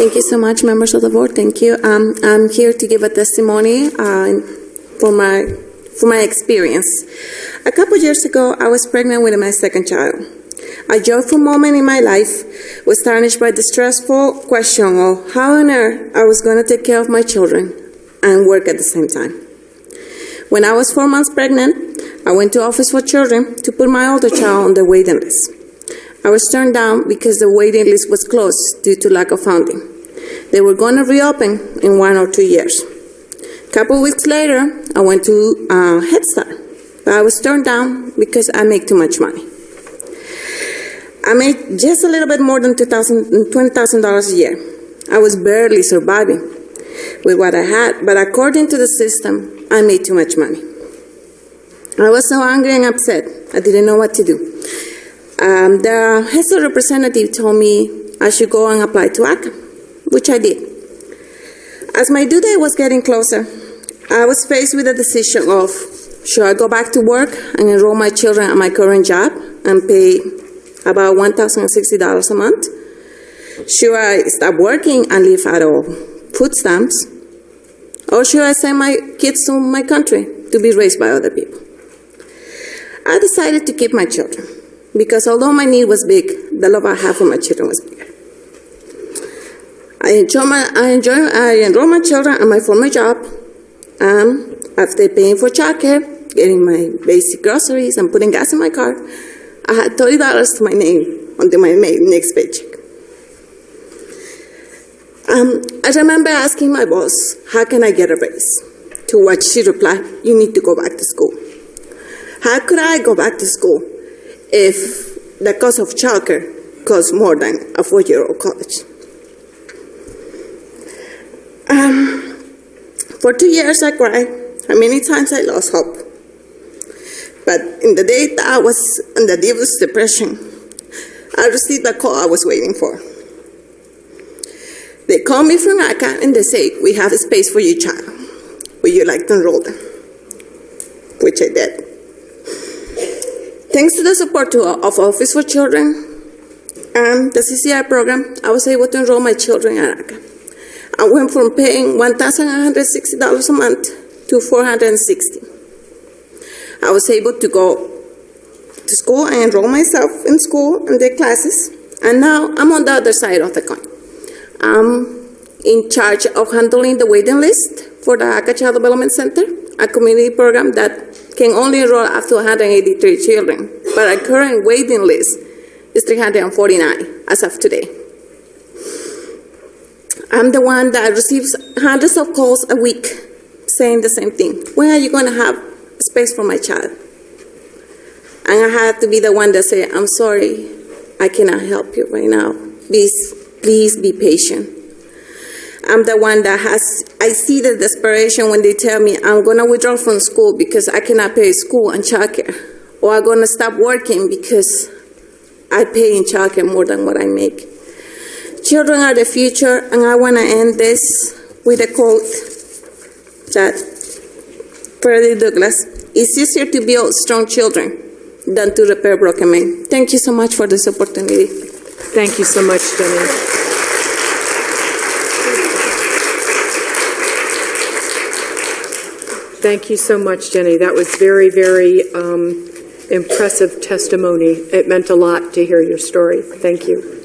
Thank you so much, members of the board. Thank you. I'm here to give a testimony for my experience. A couple years ago, I was pregnant with my second child. A joyful moment in my life was tarnished by the stressful question of how on earth I was going to take care of my children and work at the same time. When I was 4 months pregnant, I went to Office for Children to put my older child on the waiting list. I was turned down because the waiting list was closed due to lack of funding. They were going to reopen in 1 or 2 years. A couple weeks later, I went to Head Start, but I was turned down because I make too much money. I made just a little bit more than $20,000 a year. I was barely surviving with what I had, but according to the system, I made too much money. I was so angry and upset, I didn't know what to do. The Head Start representative told me I should go and apply to ACCA, which I did. As my due date was getting closer, I was faced with a decision of, should I go back to work and enroll my children at my current job and pay about $1,060 a month? Should I stop working and live out of food stamps? Or should I send my kids to my country to be raised by other people? I decided to keep my children, because although my need was big, the love I have for my children was bigger. I enroll my children at my former job. After paying for childcare, getting my basic groceries, and putting gas in my car, I had $30 to my name until my next paycheck. I remember asking my boss, how can I get a raise? To which she replied, you need to go back to school. How could I go back to school if the cost of childcare costs more than a 4-year-old college? For 2 years I cried, and many times I lost hope. But in the day that I was in the deepest depression, I received the call I was waiting for. They called me from ACCA and they say, we have a space for your child. Would you like to enroll them? Which I did. Thanks to the support of Office for Children and the CCI program, I was able to enroll my children at ACCA. I went from paying $1,160 a month to $460. I was able to go to school and enroll myself in school and their classes, and now I'm on the other side of the coin. I'm in charge of handling the waiting list for the ACCA Child Development Center, a community program that can only enroll up to 183 children, but our current waiting list is 349 as of today. I'm the one that receives hundreds of calls a week saying the same thing. When are you going to have space for my child? And I have to be the one that say, I'm sorry, I cannot help you right now. Please be patient. I'm the one that I see the desperation when they tell me I'm going to withdraw from school because I cannot pay school and childcare, or I'm going to stop working because I pay in childcare more than what I make. Children are the future, and I want to end this with a quote that Frederick Douglass, it's easier to build strong children than to repair broken men. Thank you so much for this opportunity. Thank you so much, Jenny. Thank you so much, Jenny. That was very, very impressive testimony. It meant a lot to hear your story. Thank you.